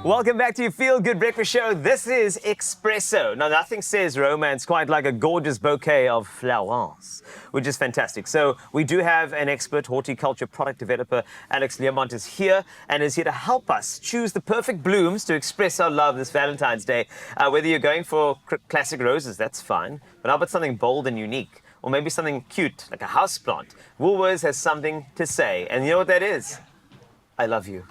Welcome back to your Feel Good Breakfast Show. This is Expresso. Now, nothing says romance quite like a gorgeous bouquet of flowers, which is fantastic. So we do have an expert horticulture product developer. Alex Learmont is here and is here to help us choose the perfect blooms to express our love this Valentine's Day. Whether you're going for classic roses, that's fine. But how about something bold and unique? Or maybe something cute, like a houseplant. Woolworths has something to say. And you know what that is? I love you.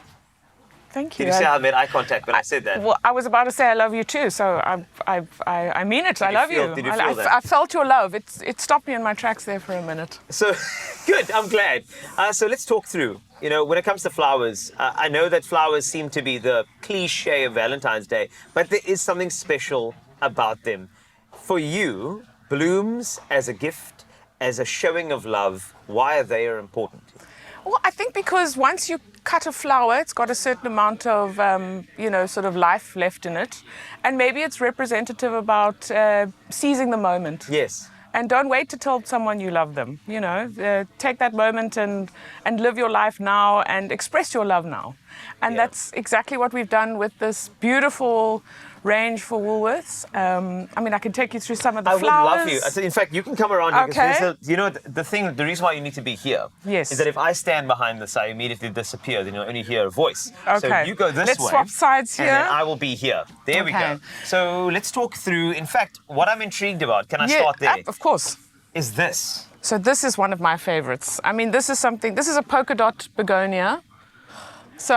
Thank you. Did you see how I made eye contact when I said that? Well, I was about to say I love you too, so I mean it. I love you. Did you feel that? I felt your love. It stopped me in my tracks there for a minute. So, good, I'm glad. So let's talk through, when it comes to flowers, I know that flowers seem to be the cliche of Valentine's Day, but there is something special about them. For you, blooms as a gift, as a showing of love, why are they important? Well, I think because once you cut a flower, it's got a certain amount of, sort of life left in it. And maybe it's representative about seizing the moment. Yes. And don't wait to tell someone you love them. Take that moment and live your life now and express your love now. And that's exactly what we've done with this beautiful range for Woolworths. I can take you through some of the flowers. I would love you. I said, in fact, you can come around here. Okay. Because the reason why you need to be here is that if I stand behind this, I immediately disappear. Then you'll only hear a voice. Okay. So you go this way. Let's swap sides here. And then I will be here. There we go. So let's talk through, in fact, what I'm intrigued about. Can I start there? Of course. Is this. So this is one of my favorites. This is a polka dot begonia. So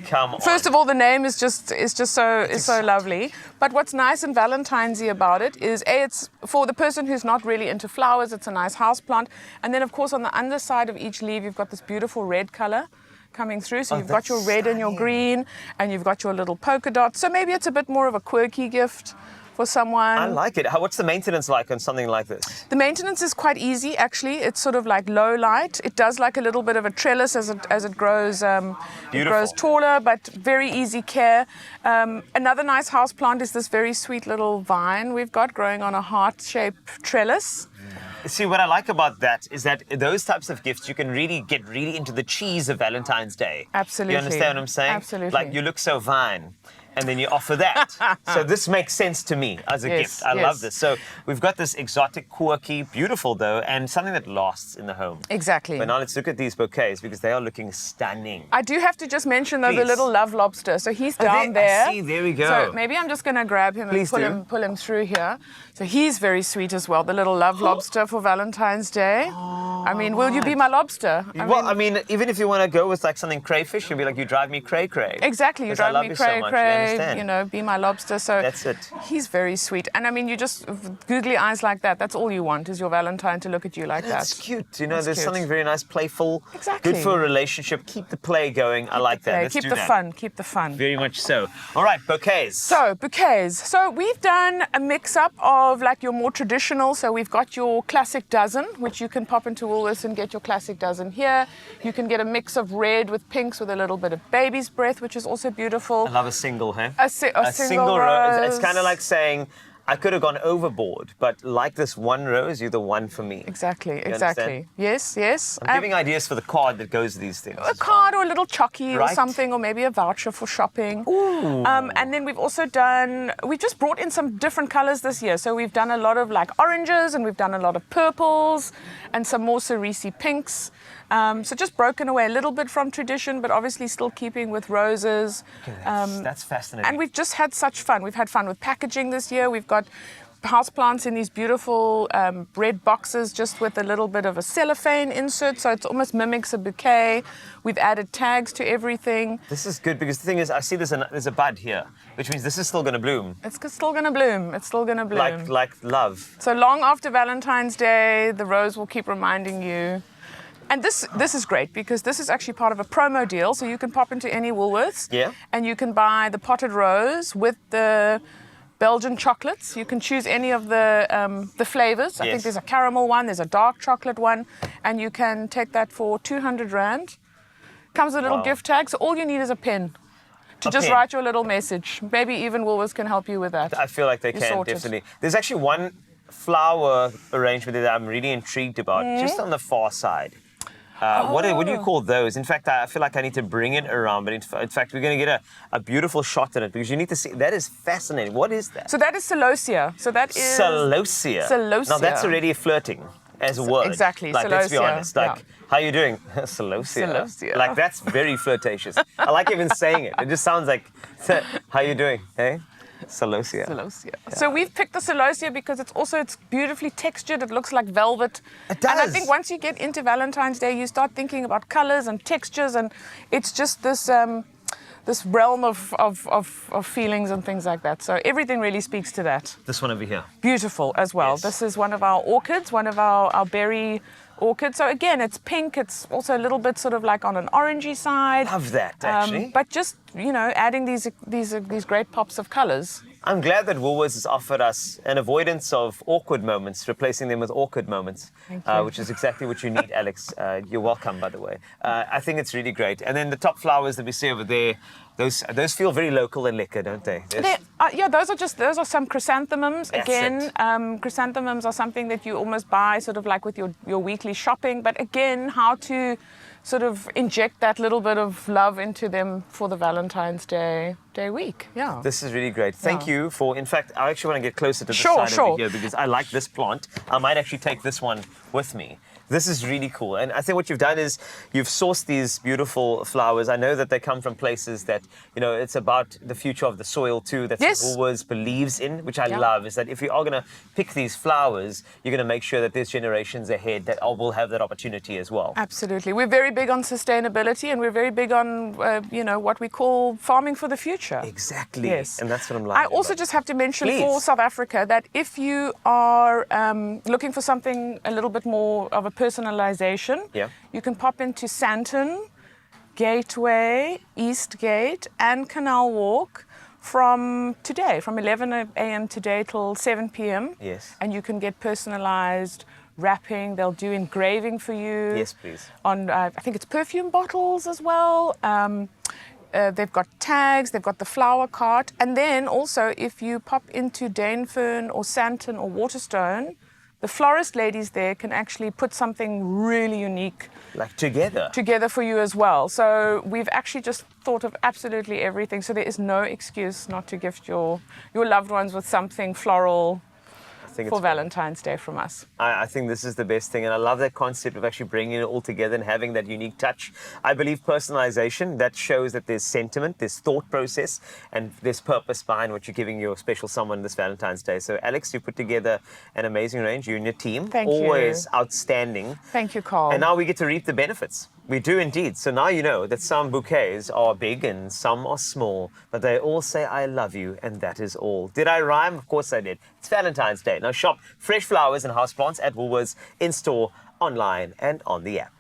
come on. First of all, the name is just so lovely. But what's nice and Valentine's-y about it is it's for the person who's not really into flowers. It's a nice house plant, and then of course on the underside of each leaf you've got this beautiful red color coming through. So you've got your red and your green, and you've got your little polka dot. So maybe it's a bit more of a quirky gift for someone. I like it. What's the maintenance like on something like this? The maintenance is quite easy, actually. It's sort of like low light. It does like a little bit of a trellis as it grows. It grows taller, but very easy care. Another nice house plant is this very sweet little vine we've got growing on a heart-shaped trellis. See, what I like about that is that those types of gifts, you can really get into the cheese of Valentine's Day. Absolutely. You understand what I'm saying? Absolutely. Like, you look so vine. And then you offer that. So this makes sense to me as a gift. I love this. So we've got this exotic, quirky, beautiful though, and something that lasts in the home. Exactly. But now let's look at these bouquets because they are looking stunning. I do have to just mention though the little love lobster. So he's down there. I see, there we go. So maybe I'm just going to grab him and pull him through here. So he's very sweet as well. The little love lobster for Valentine's Day. Will you be my lobster? Even if you want to go with like something crayfish, you'll be like, you drive me cray cray. Exactly, you drive me cray cray. Be my lobster. So that's it. He's very sweet. And you just, googly eyes like that, that's all you want is your Valentine to look at you like that. That's cute. There's something very nice, playful. Exactly. Good for a relationship. Keep the play going. I like that. Let's keep do the that. fun. Keep the fun. Very much so. All right, bouquets. So, bouquets. So, we've done a mix-up of like your more traditional. So, we've got your classic dozen, which you can pop into Woolworths and get your classic dozen here. You can get a mix of red with pinks with a little bit of baby's breath, which is also beautiful. I love a single, hey? A single rose. It's kind of like saying, I could have gone overboard, but like this one rose, you're the one for me. Exactly. Yes. I'm giving ideas for the card that goes with these things. A card or a little chockey or something, or maybe a voucher for shopping. Ooh. And then we've just brought in some different colors this year. So we've done a lot of like oranges, and we've done a lot of purples, and some more cerise pinks. So just broken away a little bit from tradition, but obviously still keeping with roses. That's fascinating. And we've just had such fun. We've had fun with packaging this year. We've got houseplants in these beautiful red boxes just with a little bit of a cellophane insert, so it almost mimics a bouquet. We've added tags to everything. This is good because the thing is, I see there's a bud here, which means this is still going to bloom. It's still going to bloom. It's still going to bloom. Like love. So long after Valentine's Day, the rose will keep reminding you. And this is great because this is actually part of a promo deal. So you can pop into any Woolworths and you can buy the potted rose with the Belgian chocolates. You can choose any of the flavors. I think there's a caramel one, there's a dark chocolate one, and you can take that for 200 Rand. Comes with a little gift tag, so all you need is a pen to just write your little message. Maybe even Woolworths can help you with that. I feel like they can, definitely. There's actually one flower arrangement that I'm really intrigued about, just on the far side. What do you call those? In fact, I feel like I need to bring it around, but in fact, we're going to get a beautiful shot at it because you need to see. That is fascinating. What is that? So that is celosia. So that is celosia. Celosia. Now that's already flirting as a word. Exactly. Like, let's be celosia, honest. Like, how you doing? Celosia. Celosia. Like, that's very flirtatious. I like even saying it. It just sounds like, how you doing? Hey? Celosia. Celosia. Yeah. So we've picked the celosia because it's beautifully textured. It looks like velvet. It does. And I think once you get into Valentine's Day, you start thinking about colors and textures, and it's just this this realm of feelings and things like that. So everything really speaks to that. This one over here. Beautiful as well. Yes. This is one of our orchids, one of our berry orchid. So again, it's pink. It's also a little bit sort of like on an orangey side. Love that, actually. But just, adding these great pops of colors. I'm glad that Woolworths has offered us an avoidance of awkward moments, replacing them with awkward moments, which is exactly what you need, Alex. You're welcome, by the way. I think it's really great. And then the top flowers that we see over there, those feel very local and lekker, don't they? Those are some chrysanthemums. That's again, chrysanthemums are something that you almost buy sort of like with your weekly shopping. But again, how to sort of inject that little bit of love into them for the Valentine's Day week. Yeah. This is really great. Thank you for, in fact, I actually want to get closer to the side over here because I like this plant. I might actually take this one with me. This is really cool. And I think what you've done is you've sourced these beautiful flowers. I know that they come from places that, it's about the future of the soil too, that Woolworths believes in, which I love, is that if you are going to pick these flowers, you're going to make sure that there's generations ahead that will have that opportunity as well. Absolutely. We're very big on sustainability, and we're very big on, what we call farming for the future. Exactly. Yes. And that's what I'm like. I also just have to mention for South Africa that if you are looking for something a little bit more of a personalization, you can pop into Sandton, Gateway, Eastgate, and Canal Walk from 11 a.m. today till 7 p.m. Yes. And you can get personalized wrapping. They'll do engraving for you. Yes, please. On, I think it's perfume bottles as well. They've got tags, they've got the flower cart. And then also, if you pop into Dainfern or Sandton or Waterstone, the florist ladies there can actually put something really unique together for you as well. So we've actually just thought of absolutely everything. So there is no excuse not to gift your loved ones with something floral for Valentine's Day from us. I think this is the best thing, and I love that concept of actually bringing it all together and having that unique touch. I believe personalization, that shows that there's sentiment, there's thought process, and there's purpose behind what you're giving your special someone this Valentine's Day. So Alex, you put together an amazing range, you and your team. Thank you. Always outstanding. Thank you, Carl. And now we get to reap the benefits. We do indeed. So now you know that some bouquets are big and some are small, but they all say I love you, and that is all. Did I rhyme? Of course I did. It's Valentine's Day. Now shop fresh flowers and houseplants at Woolworths, in store, online, and on the app.